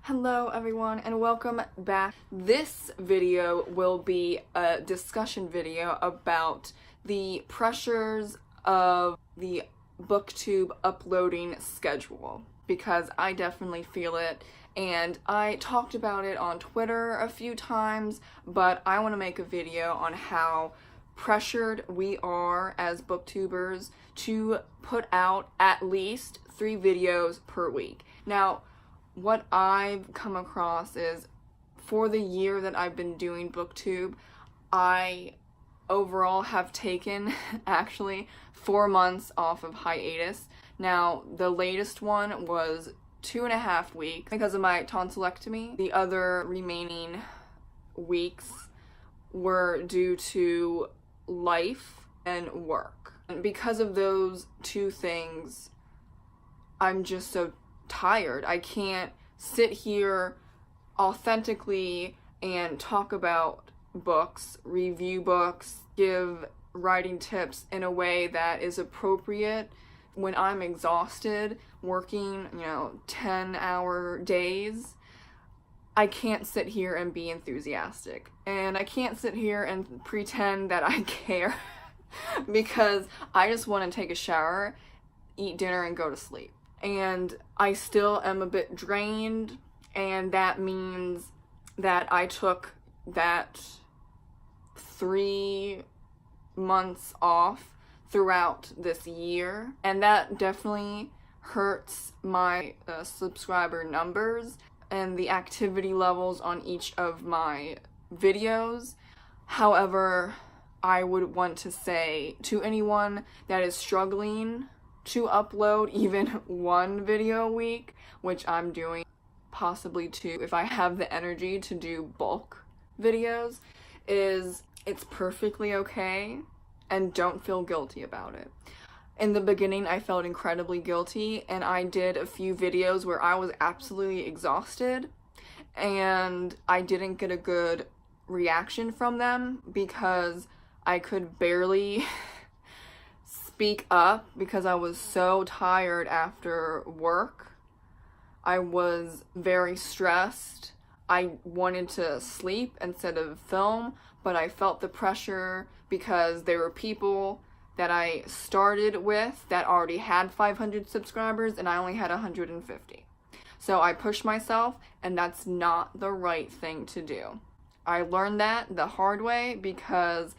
Hello everyone and welcome back. This video will be a discussion video about the pressures of the BookTube uploading schedule because I definitely feel it, and I talked about it on Twitter a few times, but I want to make a video on how pressured we are as booktubers to put out at least 3 videos per week. Now, what I've come across is, for the year that I've been doing BookTube, I overall have taken actually 4 months off of hiatus. Now, the latest one was 2.5 weeks because of my tonsillectomy. The other remaining weeks were due to life and work. And because of those two things, I'm just so tired. I can't sit here authentically and talk about books, review books, give writing tips in a way that is appropriate when I'm exhausted, working, 10-hour days. I can't sit here and be enthusiastic. And I can't sit here and pretend that I care because I just want to take a shower, eat dinner, and go to sleep. And I still am a bit drained, and that means that I took that 3 months off throughout this year, and that definitely hurts my subscriber numbers and the activity levels on each of my videos. However, I would want to say to anyone that is struggling to upload even 1 video a week, which I'm doing, possibly 2 if I have the energy to do bulk videos, it's perfectly okay, and don't feel guilty about it. In the beginning, I felt incredibly guilty, and I did a few videos where I was absolutely exhausted, and I didn't get a good reaction from them because I could barely speak up because I was so tired after work. I was very stressed. I wanted to sleep instead of film, but I felt the pressure because there were people that I started with that already had 500 subscribers and I only had 150. So I pushed myself, and that's not the right thing to do. I learned that the hard way because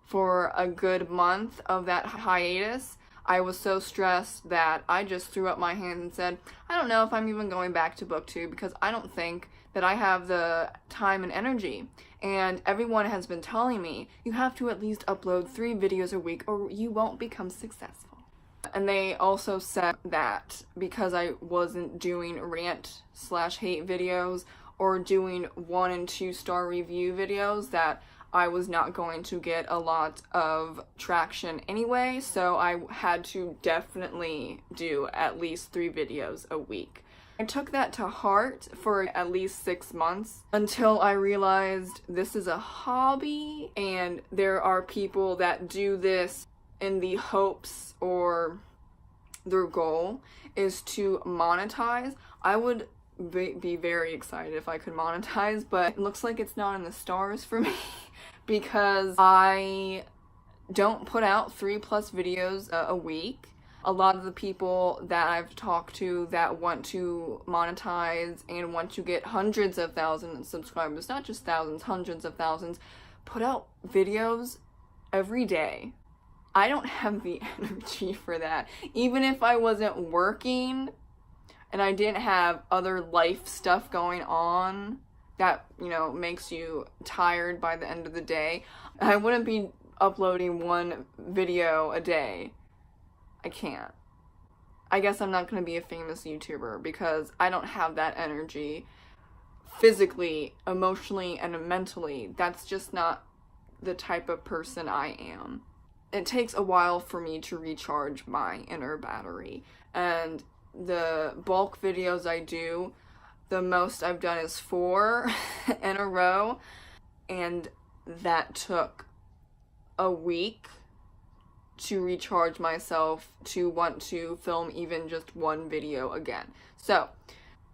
for a good month of that hiatus, I was so stressed that I just threw up my hands and said, I don't know if I'm even going back to BookTube because I don't think that I have the time and energy. And everyone has been telling me, you have to at least upload 3 videos a week or you won't become successful. And they also said that because I wasn't doing rant/hate videos or doing 1 and 2 star review videos, that I was not going to get a lot of traction anyway, so I had to definitely do at least 3 videos a week. I took that to heart for at least 6 months until I realized this is a hobby and there are people that do this in the hopes or their goal is to monetize. I would be very excited if I could monetize, but it looks like it's not in the stars for me because I don't put out 3+ videos a week. A lot of the people that I've talked to that want to monetize and want to get hundreds of thousands of subscribers, not just thousands, hundreds of thousands, put out videos every day. I don't have the energy for that. Even if I wasn't working and I didn't have other life stuff going on that, makes you tired by the end of the day, I wouldn't be uploading 1 video a day. I can't. I guess I'm not going to be a famous YouTuber because I don't have that energy physically, emotionally, and mentally. That's just not the type of person I am. It takes a while for me to recharge my inner battery, and the bulk videos I do, the most I've done is 4 in a row, and that took a week to recharge myself to want to film even just 1 video again. So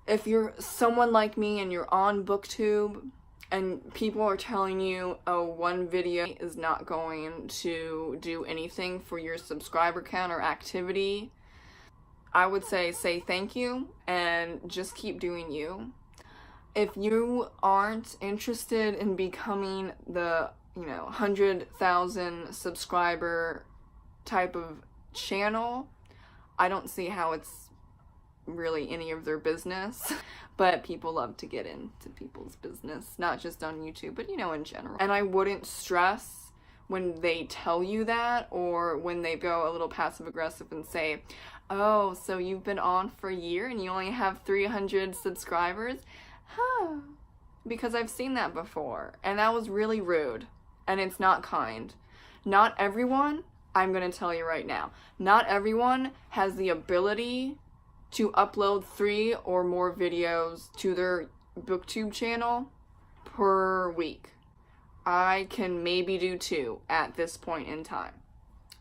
if you're someone like me and you're on BookTube and people are telling you, oh, one video is not going to do anything for your subscriber count or activity, I would say thank you and just keep doing you. If you aren't interested in becoming the, 100,000 subscriber type of channel, I don't see how it's really any of their business. But people love to get into people's business, not just on YouTube, but in general. And I wouldn't stress when they tell you that, or when they go a little passive aggressive and say, oh, so you've been on for a year and you only have 300 subscribers? Huh. Because I've seen that before, and that was really rude, and it's not kind. Not everyone, I'm gonna tell you right now, not everyone has the ability to upload 3 or more videos to their BookTube channel per week. I can maybe do 2 at this point in time.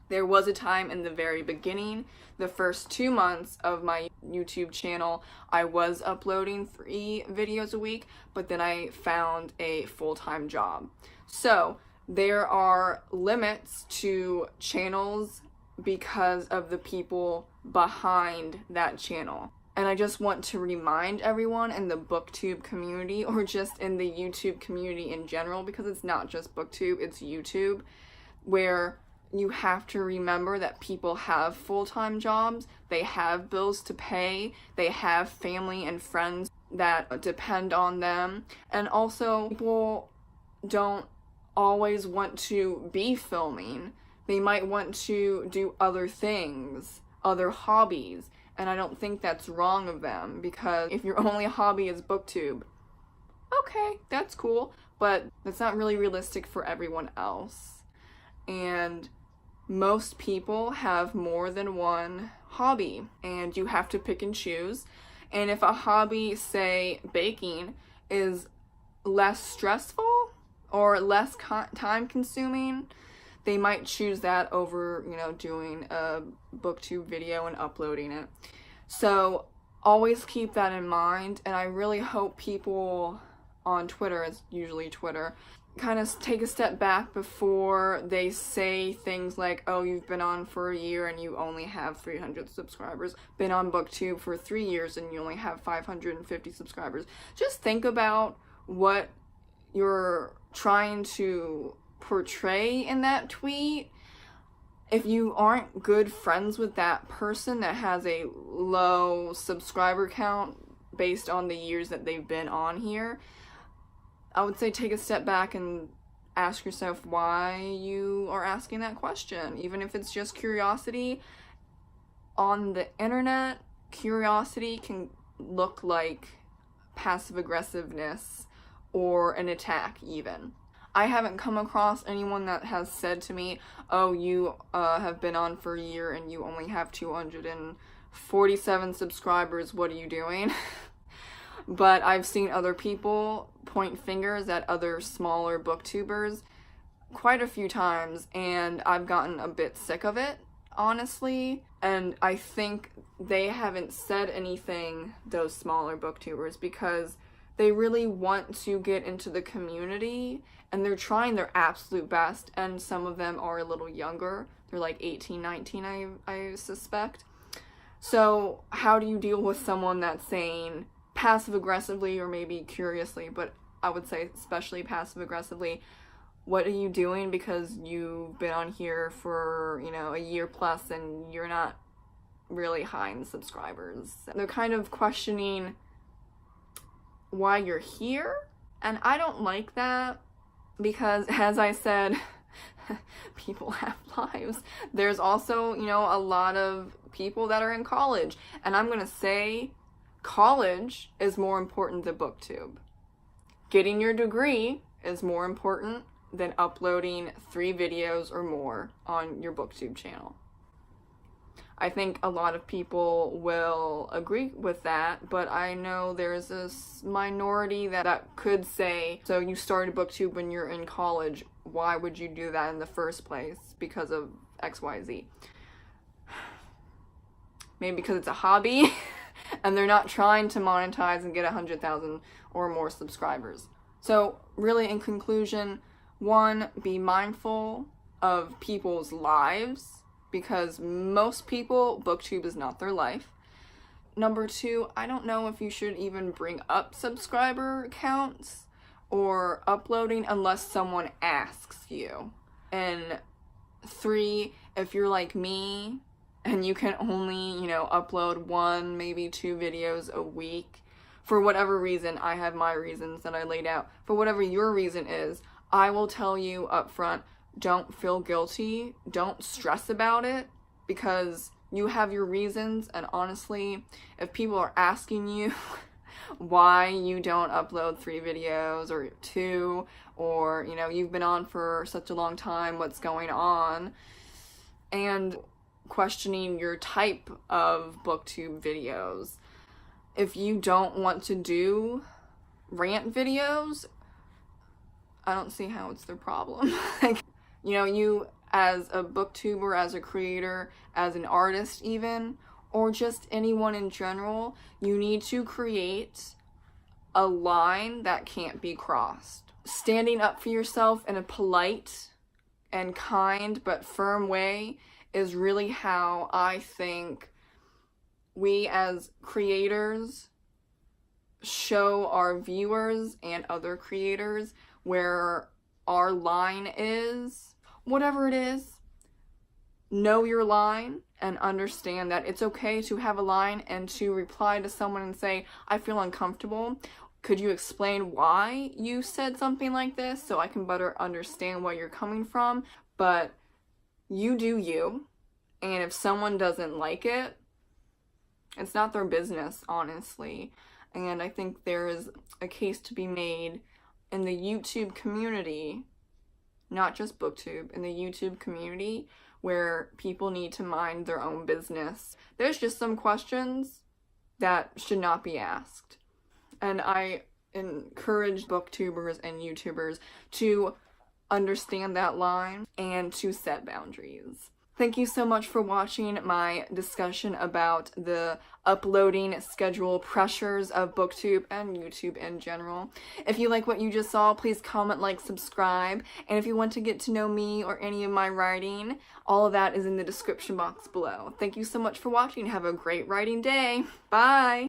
There was a time in the very beginning, the first 2 months of my YouTube channel, I was uploading 3 videos a week, but then I found a full-time job. So there are limits to channels because of the people behind that channel. And I just want to remind everyone in the BookTube community, or just in the YouTube community in general, because it's not just BookTube, it's YouTube, where you have to remember that people have full-time jobs, they have bills to pay, they have family and friends that depend on them, and also people don't always want to be filming. They might want to do other things, other hobbies, and I don't think that's wrong of them, because if your only hobby is BookTube, okay, that's cool, but that's not really realistic for everyone else. And most people have more than one hobby, and you have to pick and choose. And if a hobby, say baking, is less stressful or less time consuming, they might choose that over, doing a BookTube video and uploading it. So always keep that in mind, and I really hope people on Twitter, it's usually Twitter, kind of take a step back before they say things like, oh, you've been on for a year and you only have 300 subscribers, been on BookTube for 3 years and you only have 550 subscribers. Just think about what you're trying to portray in that tweet. If you aren't good friends with that person that has a low subscriber count based on the years that they've been on here, I would say take a step back and ask yourself why you are asking that question. Even if it's just curiosity, on the internet, curiosity can look like passive aggressiveness or an attack even. I haven't come across anyone that has said to me, oh, you have been on for a year and you only have 247 subscribers, what are you doing? But I've seen other people point fingers at other smaller booktubers quite a few times, and I've gotten a bit sick of it, honestly. And I think they haven't said anything, those smaller booktubers, because they really want to get into the community, and they're trying their absolute best, and some of them are a little younger. They're like 18, 19, I suspect. So how do you deal with someone that's saying passive aggressively, or maybe curiously, but I would say especially passive aggressively, what are you doing because you've been on here for, a year plus and you're not really high in subscribers? They're kind of questioning why you're here, and I don't like that, because as I said, people have lives. There's also, a lot of people that are in college, and I'm gonna say college is more important than BookTube. Getting your degree is more important than uploading 3 videos or more on your BookTube channel. I think a lot of people will agree with that, but I know there's this minority that could say, so you started BookTube when you're in college, why would you do that in the first place? Because of XYZ. Maybe because it's a hobby and they're not trying to monetize and get 100,000 or more subscribers. So really, in conclusion, 1, be mindful of people's lives, because most people, BookTube is not their life. Number 2, I don't know if you should even bring up subscriber counts or uploading unless someone asks you. And 3, if you're like me and you can only, upload 1, maybe 2 videos a week, for whatever reason, I have my reasons that I laid out. For whatever your reason is, I will tell you up front, don't feel guilty, don't stress about it, because you have your reasons, and honestly, if people are asking you why you don't upload 3 videos or 2, or, you've been on for such a long time, what's going on, and questioning your type of BookTube videos. If you don't want to do rant videos, I don't see how it's their problem. You as a booktuber, as a creator, as an artist even, or just anyone in general, you need to create a line that can't be crossed. Standing up for yourself in a polite and kind but firm way is really how I think we as creators show our viewers and other creators where our line is. Whatever it is, know your line and understand that it's okay to have a line and to reply to someone and say, I feel uncomfortable. Could you explain why you said something like this so I can better understand where you're coming from? But you do you, and if someone doesn't like it, it's not their business, honestly. And I think there is a case to be made in the YouTube community, not just BookTube, in the YouTube community, where people need to mind their own business. There's just some questions that should not be asked. And I encourage booktubers and YouTubers to understand that line and to set boundaries. Thank you so much for watching my discussion about the uploading schedule pressures of BookTube and YouTube in general. If you like what you just saw, please comment, like, subscribe. And if you want to get to know me or any of my writing, all of that is in the description box below. Thank you so much for watching. Have a great writing day. Bye!